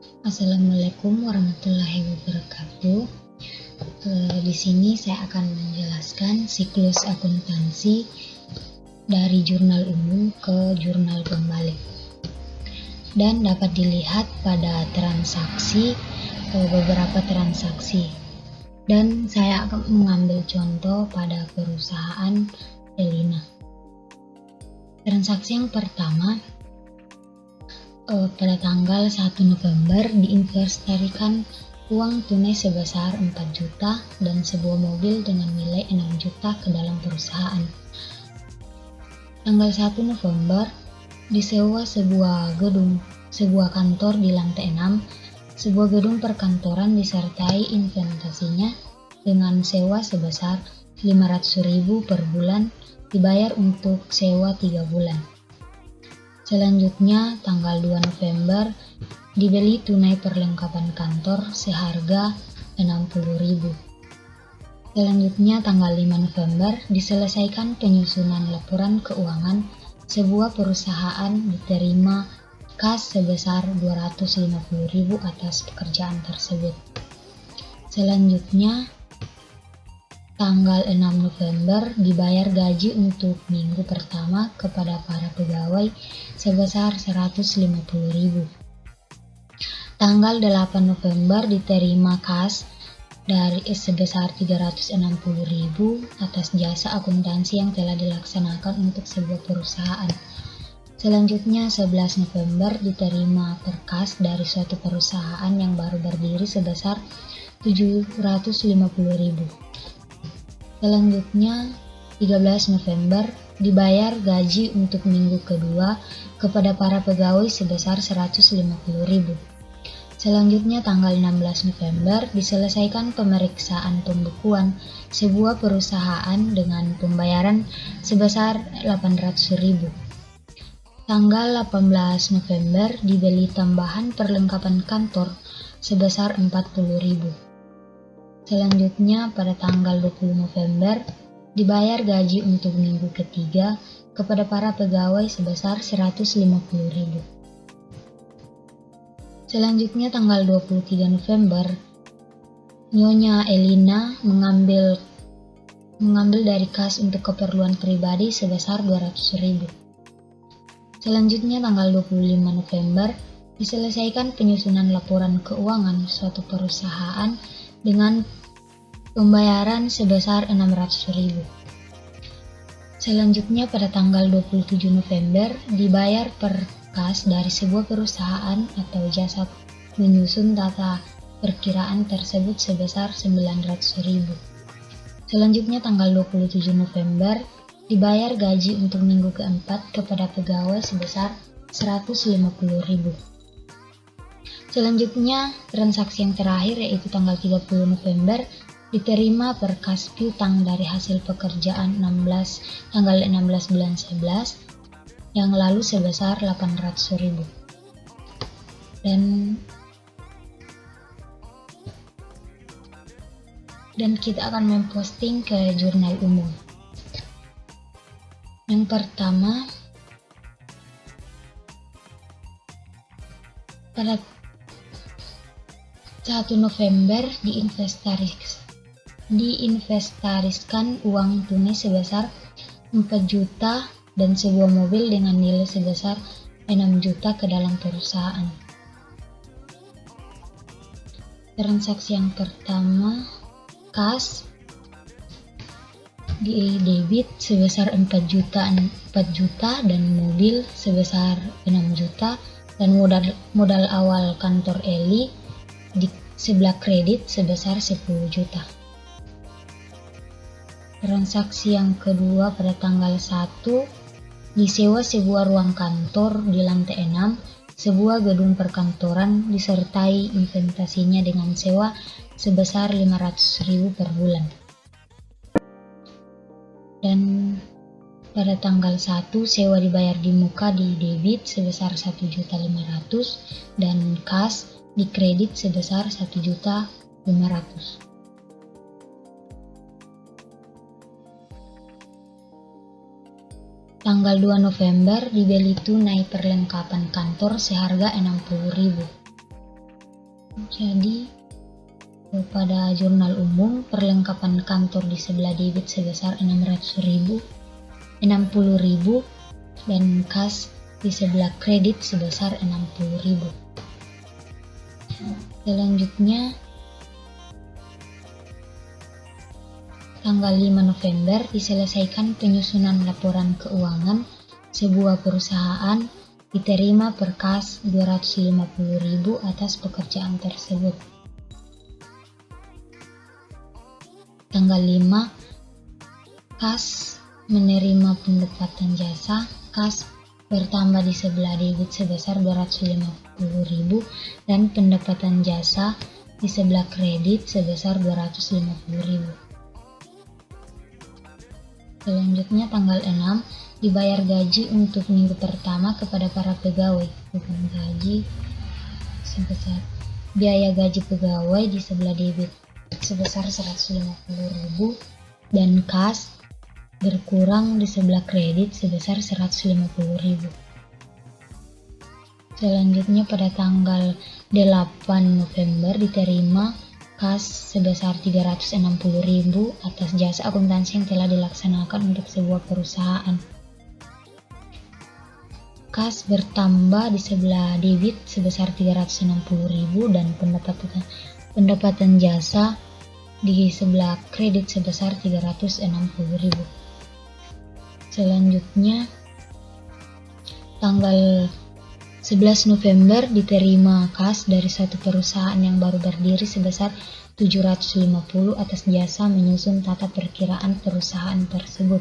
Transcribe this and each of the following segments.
Assalamualaikum warahmatullahi wabarakatuh. Di sini saya akan menjelaskan siklus akuntansi dari jurnal umum ke jurnal pembalik, dan dapat dilihat pada transaksi, beberapa transaksi. Dan saya akan mengambil contoh pada perusahaan Elina. Transaksi yang pertama, pada tanggal 1 November diinvestasikan uang tunai sebesar 4 juta dan sebuah mobil dengan nilai 6 juta ke dalam perusahaan. Tanggal 1 November disewa sebuah kantor di lantai 6, sebuah gedung perkantoran disertai investasinya dengan sewa sebesar 500.000 per bulan, dibayar untuk sewa 3 bulan. Selanjutnya, tanggal 2 November, dibeli tunai perlengkapan kantor seharga 60.000. Selanjutnya, tanggal 5 November, diselesaikan penyusunan laporan keuangan sebuah perusahaan, diterima kas sebesar 250.000 atas pekerjaan tersebut. Selanjutnya, tanggal 6 November dibayar gaji untuk minggu pertama kepada para pegawai sebesar 150.000. Tanggal 8 November diterima kas dari sebesar 360.000 atas jasa akuntansi yang telah dilaksanakan untuk sebuah perusahaan. Selanjutnya 11 November diterima perkas dari suatu perusahaan yang baru berdiri sebesar 750.000. Selanjutnya, 13 November, dibayar gaji untuk minggu kedua kepada para pegawai sebesar 150.000. Selanjutnya, tanggal 16 November, diselesaikan pemeriksaan pembukuan sebuah perusahaan dengan pembayaran sebesar 800.000. Tanggal 18 November, dibeli tambahan perlengkapan kantor sebesar 40.000. Selanjutnya, pada tanggal 20 November, dibayar gaji untuk minggu ketiga kepada para pegawai sebesar 150.000. Selanjutnya, tanggal 23 November, Nyonya Elina mengambil dari kas untuk keperluan pribadi sebesar 200.000. Selanjutnya, tanggal 25 November, diselesaikan penyusunan laporan keuangan suatu perusahaan dengan pembayaran sebesar 600.000. Selanjutnya, pada tanggal 27 November dibayar per kas dari sebuah perusahaan atau jasa menyusun data perkiraan tersebut sebesar 900.000. Selanjutnya, tanggal 27 November dibayar gaji untuk minggu keempat kepada pegawai sebesar 150.000. Selanjutnya, transaksi yang terakhir yaitu tanggal 30 November diterima perkas piutang dari hasil pekerjaan tanggal 16 bulan 11 yang lalu sebesar 800.000. Dan kita akan memposting ke jurnal umum. Yang pertama, pada 1 November diinvestasikan uang tunai sebesar 4 juta dan sebuah mobil dengan nilai sebesar 6 juta ke dalam perusahaan. Transaksi yang pertama, kas di debit sebesar 4 juta dan mobil sebesar 6 juta dan modal awal kantor Eli di sebelah kredit sebesar 10 juta. Transaksi yang kedua, pada tanggal 1 disewa sebuah ruang kantor di lantai 6, sebuah gedung perkantoran disertai investasinya dengan sewa sebesar 500.000 per bulan. Dan pada tanggal 1 sewa dibayar di muka di debit sebesar 1.500.000 dan kas di kredit sebesar 1.500.000. Tanggal 2 November dibeli tunai perlengkapan kantor seharga 60.000. Jadi pada jurnal umum perlengkapan kantor di sebelah debit sebesar 60.000 dan kas di sebelah kredit sebesar 60.000. Selanjutnya tanggal 5 November diselesaikan penyusunan laporan keuangan sebuah perusahaan diterima per kas 250.000 atas pekerjaan tersebut. Tanggal 5 kas menerima pendapatan jasa, kas bertambah di sebelah debit sebesar 250.000 dan pendapatan jasa di sebelah kredit sebesar 250.000. Selanjutnya tanggal 6 dibayar gaji untuk minggu pertama kepada para pegawai, bukan gaji sebesar biaya gaji pegawai di sebelah debit sebesar 150.000 dan kas berkurang di sebelah kredit sebesar 150.000. Selanjutnya pada tanggal 8 November diterima kas sebesar 360.000 atas jasa akuntansi yang telah dilaksanakan untuk sebuah perusahaan. Kas bertambah di sebelah debit sebesar 360.000 dan pendapatan jasa di sebelah kredit sebesar 360.000. Selanjutnya tanggal 11 November diterima kas dari satu perusahaan yang baru berdiri sebesar 750 atas jasa menyusun tata perkiraan perusahaan tersebut.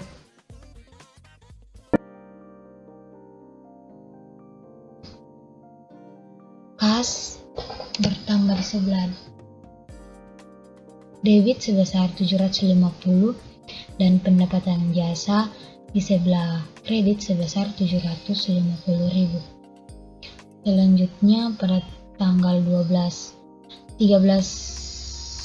Kas bertambah di sebelah debit sebesar 750 dan pendapatan jasa di sebelah kredit sebesar 750.000. Selanjutnya pada tanggal 13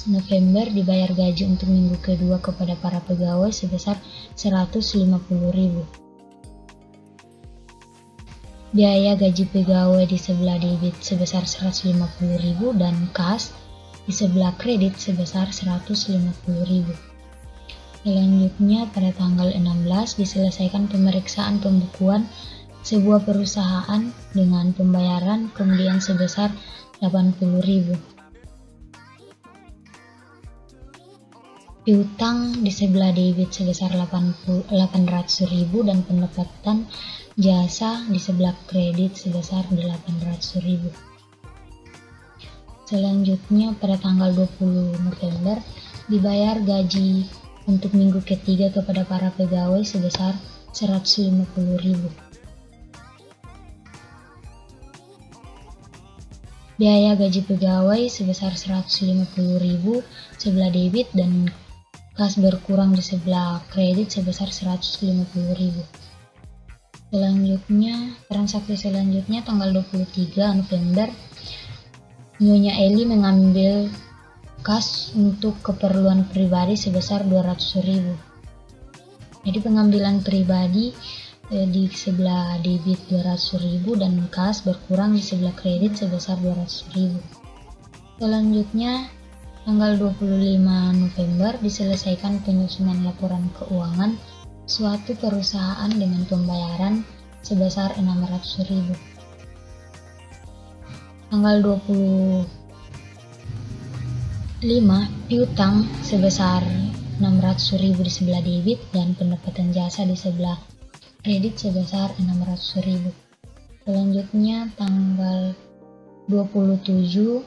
November dibayar gaji untuk minggu kedua kepada para pegawai sebesar 150.000. Biaya gaji pegawai di sebelah debit sebesar 150.000 dan kas di sebelah kredit sebesar 150.000. Selanjutnya pada tanggal 16 diselesaikan pemeriksaan pembukuan sebuah perusahaan dengan pembayaran kemudian sebesar 80.000. Piutang di sebelah debit sebesar 800.000 dan pendapatan jasa di sebelah kredit sebesar 800.000. Selanjutnya pada tanggal 20 November dibayar gaji untuk minggu ketiga kepada para pegawai sebesar 150.000. Biaya gaji pegawai sebesar 150.000 sebelah debit dan kas berkurang di sebelah kredit sebesar 150.000. Selanjutnya, transaksi selanjutnya tanggal 23 November Nyonya Eli mengambil kas untuk keperluan pribadi sebesar 200.000. Jadi pengambilan pribadi di sebelah debit 200.000 dan kas berkurang di sebelah kredit sebesar 200.000. Selanjutnya tanggal 25 November diselesaikan penyusunan laporan keuangan suatu perusahaan dengan pembayaran sebesar 600.000. Tanggal 25 piutang sebesar 600.000 di sebelah debit dan pendapatan jasa di sebelah kredit sebesar 600.000. Selanjutnya tanggal 27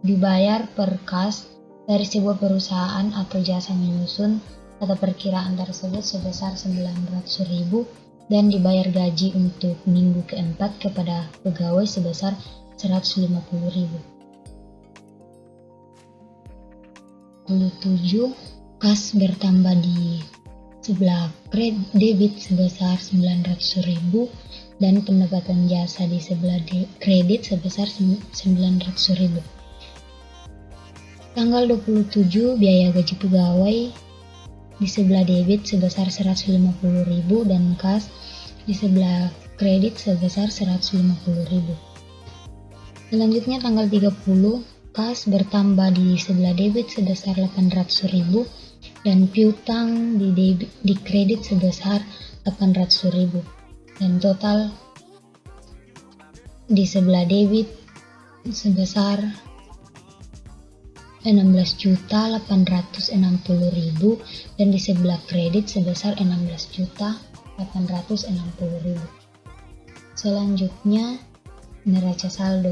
dibayar per kas dari sebuah perusahaan atau jasa menyusun tata perkiraan tersebut sebesar 900.000 dan dibayar gaji untuk minggu keempat kepada pegawai sebesar 150.000. 27 kas bertambah di sebelah debit sebesar 900.000 dan pendapatan jasa di sebelah kredit sebesar 900.000. Tanggal 27 biaya gaji pegawai di sebelah debit sebesar 150.000 dan kas di sebelah kredit sebesar 150.000. Selanjutnya tanggal 30, kas bertambah di sebelah debit sebesar 800.000 dan piutang di kredit sebesar 800.000 dan total di sebelah debit sebesar 16.860.000 dan di sebelah kredit sebesar 16.860.000. Selanjutnya neraca saldo.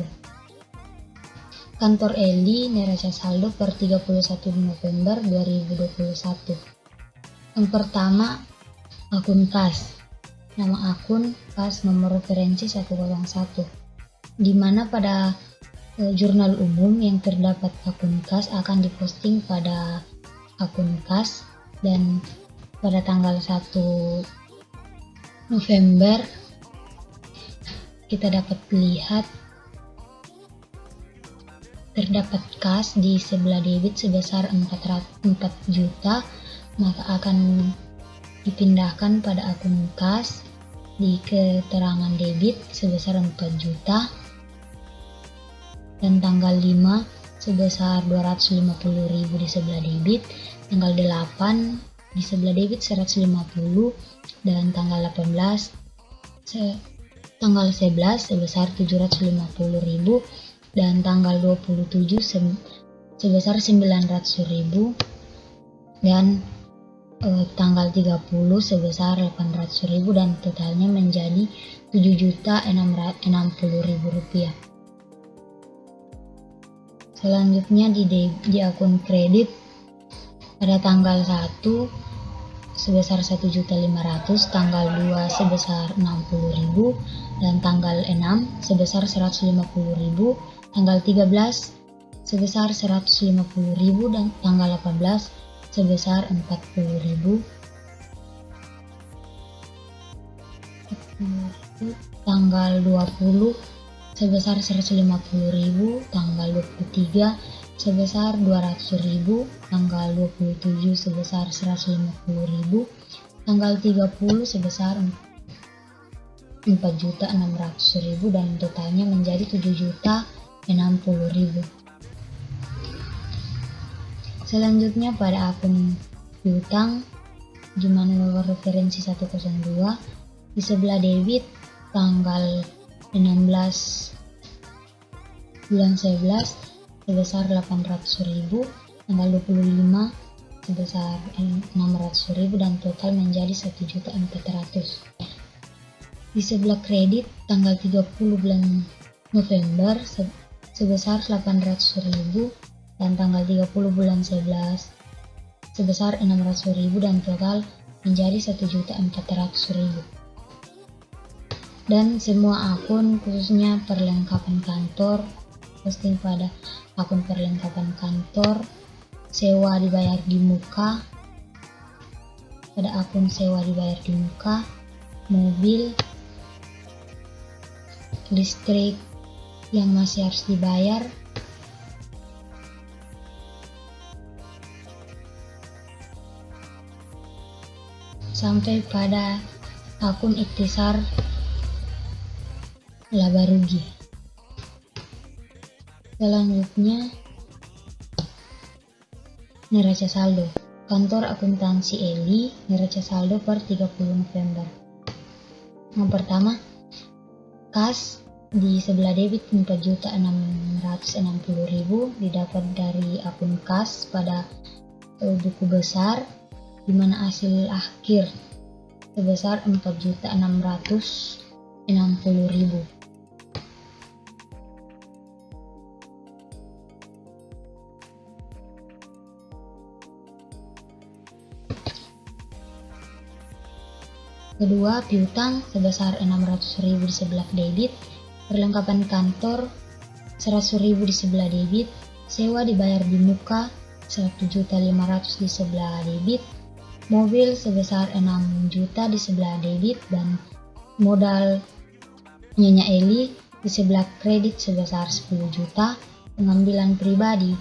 Kantor Eli neraca saldo per 31 November 2021. Yang pertama, akun kas. Nama akun kas nomor referensi 101. Di mana pada jurnal umum yang terdapat akun kas akan diposting pada akun kas, dan pada tanggal 1 November kita dapat lihat terdapat kas di sebelah debit sebesar 4 juta, maka akan dipindahkan pada akun kas di keterangan debit sebesar 4 juta, dan tanggal 5 sebesar 250.000 di sebelah debit, tanggal 8 di sebelah debit 150, dan tanggal 11 sebesar 750.000, dan tanggal 27 sebesar 900.000, dan tanggal 30 sebesar 800.000, dan totalnya menjadi 7.660.000 rupiah. Selanjutnya di akun kredit pada tanggal 1 sebesar 1.500.000, tanggal 2 sebesar 60.000, dan tanggal 6 sebesar 150.000, tanggal 13 sebesar 150.000, dan tanggal 18 sebesar 40.000. Tanggal 20 sebesar 150.000, tanggal 23 sebesar 200.000, tanggal 27 sebesar 150.000, tanggal 30 sebesar 4.600.000, dan totalnya menjadi 7.060.000. Selanjutnya pada akun piutang di mana nomor referensi 102 di sebelah debit tanggal 16 bulan 11 sebesar 800.000, tanggal 25 sebesar 600.000, dan total menjadi 1.400.000. Di sebelah kredit tanggal 30 bulan November sebesar 800.000, dan tanggal 30 bulan 11 sebesar 600.000, dan total menjadi 1.400.000. Dan semua akun khususnya perlengkapan kantor posting pada akun perlengkapan kantor, sewa dibayar di muka pada akun sewa dibayar di muka, mobil, listrik yang masih harus dibayar, sampai pada akun ikhtisar laba rugi. Selanjutnya neraca saldo. Kantor akuntansi Eli neraca saldo per 30 November. Yang pertama, kas di sebelah debit 4.660.000 didapat dari akun kas pada buku besar, di mana hasil akhir sebesar 4.660.000. Kedua, piutang sebesar 600.000 di sebelah debit, perlengkapan kantor 100.000 di sebelah debit, sewa dibayar di muka 1.500.000 di sebelah debit, mobil sebesar 6 juta di sebelah debit, dan modal Nyonya Eli di sebelah kredit sebesar 10 juta, pengambilan pribadi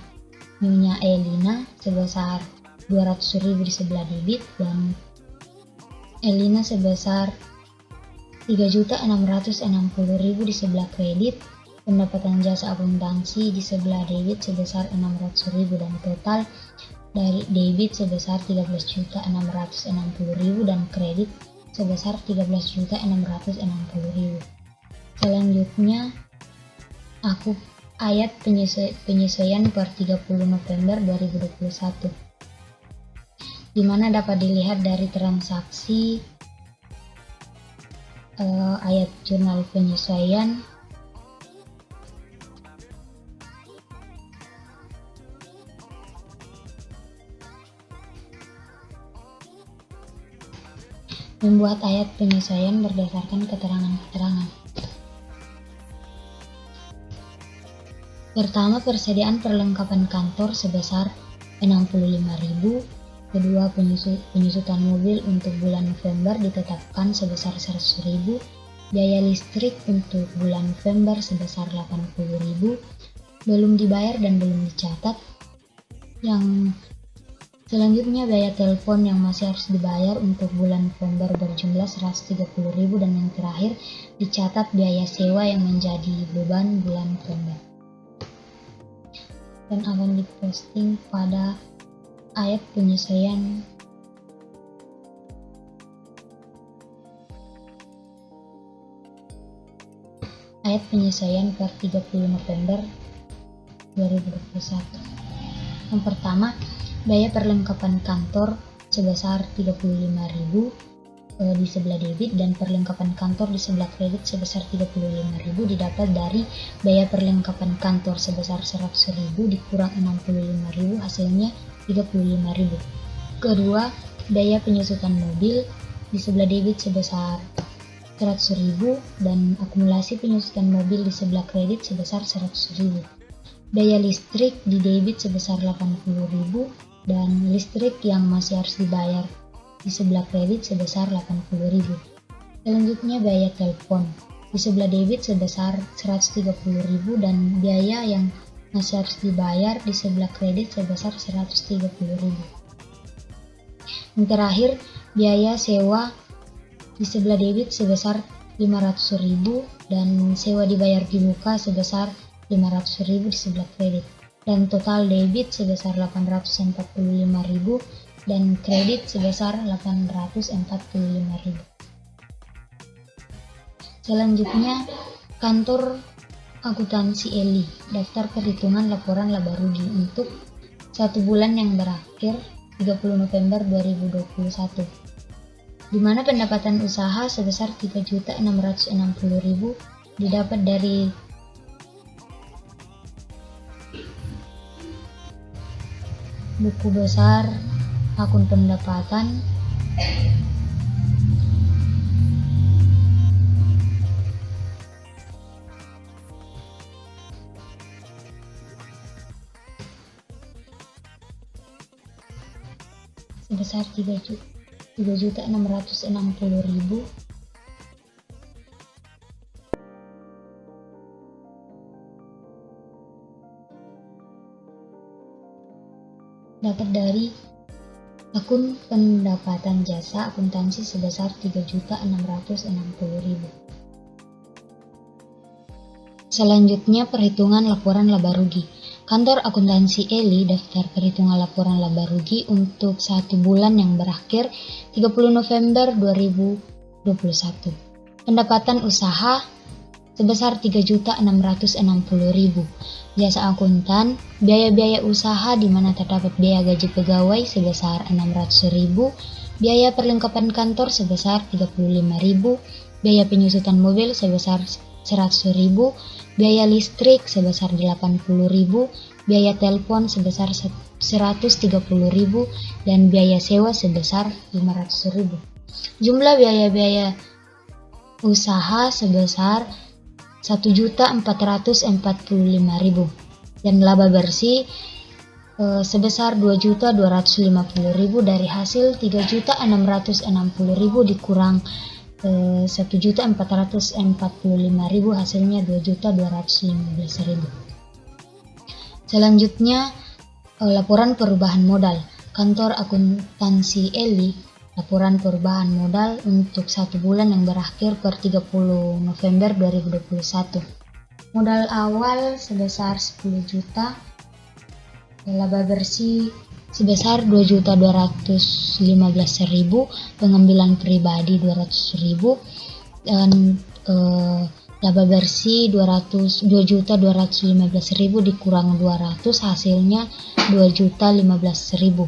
Nyonya Elina sebesar 200.000 di sebelah debit, dan Elina sebesar 3.660.000 di sebelah kredit, pendapatan jasa akuntansi di sebelah debit sebesar 600.000 dan total dari debit sebesar 13.660.000 dan kredit sebesar 13.660.000. Selanjutnya ayat penyesuaian per 30 November 2021, di mana dapat dilihat dari transaksi ayat jurnal penyesuaian membuat ayat penyesuaian berdasarkan keterangan-keterangan. Pertama, persediaan perlengkapan kantor sebesar 65.000. Kedua, penyusutan mobil untuk bulan November ditetapkan sebesar 100.000. Biaya listrik untuk bulan November sebesar 80.000 belum dibayar dan belum dicatat. Yang selanjutnya biaya telepon yang masih harus dibayar untuk bulan November berjumlah 130.000 dan yang terakhir dicatat biaya sewa yang menjadi beban bulan November dan akan diposting pada ayat penyesuaian per 30 November 2021. Yang pertama, biaya perlengkapan kantor sebesar 35.000 di sebelah debit dan perlengkapan kantor di sebelah kredit sebesar 35.000 didapat dari biaya perlengkapan kantor sebesar 100.000 dikurang 65.000 hasilnya 35.000. Kedua, biaya penyusutan mobil di sebelah debit sebesar 100.000 dan akumulasi penyusutan mobil di sebelah kredit sebesar 100.000. Biaya listrik di debit sebesar 80.000 dan listrik yang masih harus dibayar di sebelah kredit sebesar 80.000. Selanjutnya biaya telepon di sebelah debit sebesar 130.000 dan biaya yang masih harus dibayar di sebelah kredit sebesar 130.000. Yang terakhir, biaya sewa di sebelah debit sebesar 500.000 dan sewa dibayar di muka sebesar 500.000 di sebelah kredit. Dan total debit sebesar 845.000 dan kredit sebesar 845.000. Selanjutnya, kantor akuntansi Eli, daftar perhitungan laporan laba rugi untuk 1 bulan yang berakhir 30 November 2021, di mana pendapatan usaha sebesar 3.660.000 didapat dari buku besar akun pendapatan sebesar 3.660.000 dapat dari akun pendapatan jasa akuntansi sebesar 3.660.000. Selanjutnya, perhitungan laporan laba rugi. Kantor akuntansi Eli daftar perhitungan laporan laba rugi untuk 1 bulan yang berakhir 30 November 2021. Pendapatan usaha sebesar 3.660.000. Jasa akuntan, biaya-biaya usaha di mana terdapat biaya gaji pegawai sebesar 600.000, biaya perlengkapan kantor sebesar 35.000, biaya penyusutan mobil sebesar 100.000, biaya listrik sebesar 80.000, biaya telepon sebesar 130.000 dan biaya sewa sebesar 500.000. Jumlah biaya-biaya usaha sebesar 1.445.000 dan laba bersih sebesar 2.250.000 dari hasil 3.660.000 dikurang 1.445.000 hasilnya 2.215.000. Selanjutnya, laporan perubahan modal. Kantor akuntansi Eli, laporan perubahan modal untuk 1 bulan yang berakhir per 30 November 2021. Modal awal sebesar 10 juta, laba bersih sebesar 2.215.000, pengambilan pribadi 200.000, dan laba bersih 2.215.000 dikurang 200, hasilnya 2.015.000.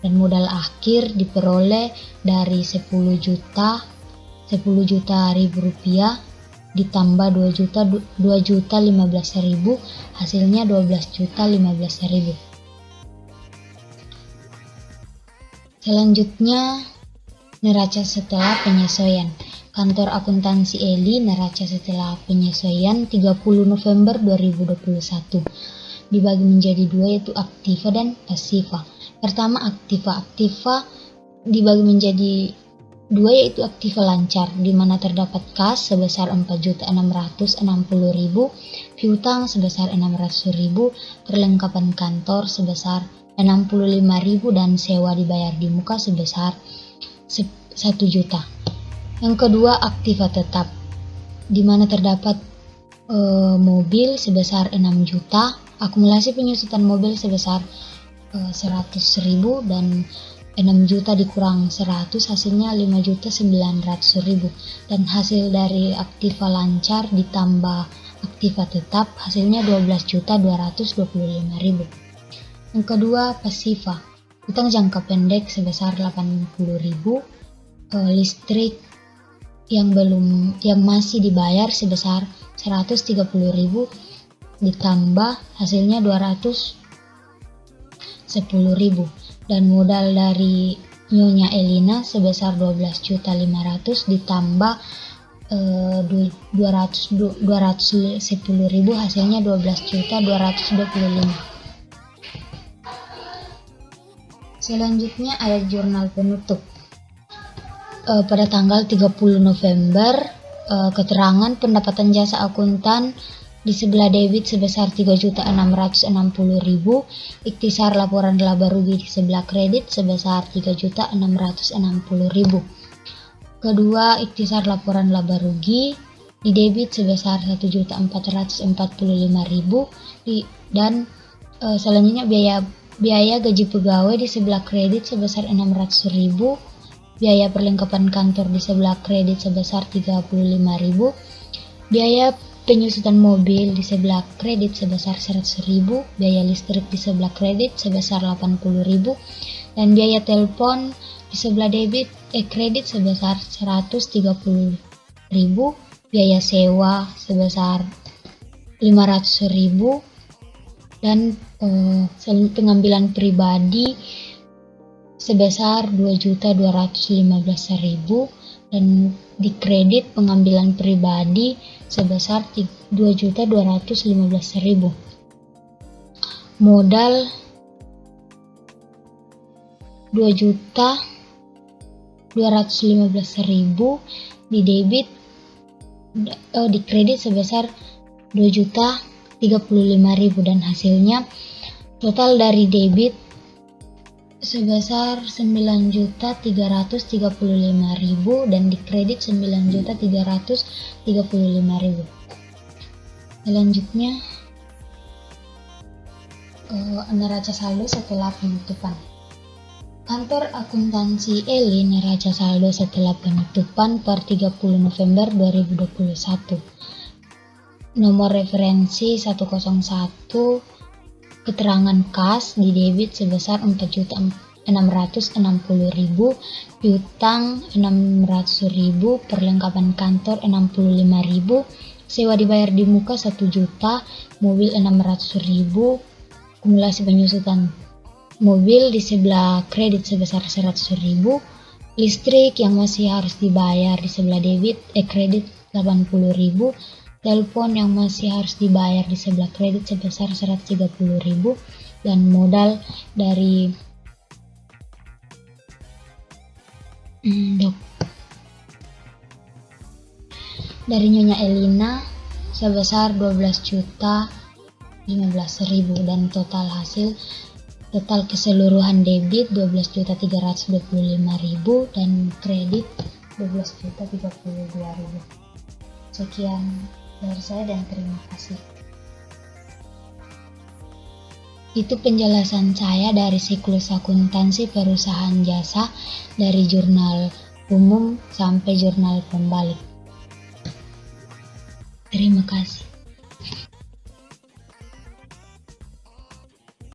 Dan modal akhir diperoleh dari 10 juta rupiah ditambah 2.015.000, hasilnya 12.015.000. Selanjutnya, neraca setelah penyesuaian. Kantor akuntansi Eli neraca setelah penyesuaian 30 November 2021 dibagi menjadi dua, yaitu aktiva dan pasiva. Pertama, aktiva dibagi menjadi dua, yaitu aktiva lancar, di mana terdapat kas sebesar 4.660.000, piutang sebesar 600.000, perlengkapan kantor sebesar 65.000, dan sewa dibayar di muka sebesar 1 juta. Yang kedua, aktiva tetap, di mana terdapat mobil sebesar 6 juta, akumulasi penyusutan mobil sebesar 100.000, dan 6 juta dikurang 100 hasilnya 5.900.000, dan hasil dari aktiva lancar ditambah aktiva tetap hasilnya 12.225.000. Yang kedua, pasiva, utang jangka pendek sebesar 80.000, listrik yang masih dibayar sebesar 130.000 ditambah hasilnya 210.000, dan modal dari Nyonya Elina sebesar 12.500.000 ditambah 210.000, hasilnya 12.225. Selanjutnya, ayat jurnal penutup. Pada tanggal 30 November, keterangan pendapatan jasa akuntan di sebelah debit sebesar 3.660.000, ikhtisar laporan laba rugi di sebelah kredit sebesar 3.660.000. Kedua, ikhtisar laporan laba rugi di debit sebesar 1.445.000, dan selanjutnya biaya gaji pegawai di sebelah kredit sebesar 600.000, biaya perlengkapan kantor di sebelah kredit sebesar 35.000, biaya penyusutan mobil di sebelah kredit sebesar 100.000, biaya listrik di sebelah kredit sebesar 80.000, dan biaya telepon di sebelah kredit sebesar 130.000, biaya sewa sebesar 500.000, dan pengambilan pribadi sebesar 2.215.000, dan di kredit pengambilan pribadi sebesar 2.215.000. Modal 2.215.000 di debit di kredit sebesar 2.035.000, dan hasilnya total dari debit sebesar 9.335.000 dan di kredit 9.335.000. Selanjutnya, neraca saldo setelah penutupan. Kantor akuntansi Eli neraca saldo setelah penutupan per 30 November 2021. Nomor referensi 101, keterangan kas di debit sebesar 4.660.000, piutang 600.000, perlengkapan kantor 65.000, sewa dibayar di muka 1 juta, mobil 600.000, akumulasi penyusutan mobil di sebelah kredit sebesar 100.000, listrik yang masih harus dibayar di sebelah kredit 80.000, telepon yang masih harus dibayar di sebelah kredit sebesar 130.000, dan modal dari Nyonya Elina sebesar 12.015.000, dan total keseluruhan debit 12.325.000 dan kredit 12.032.000. Sekian dari saya dan terima kasih. Itu penjelasan saya dari siklus akuntansi perusahaan jasa dari jurnal umum sampai jurnal pembalik. Terima kasih.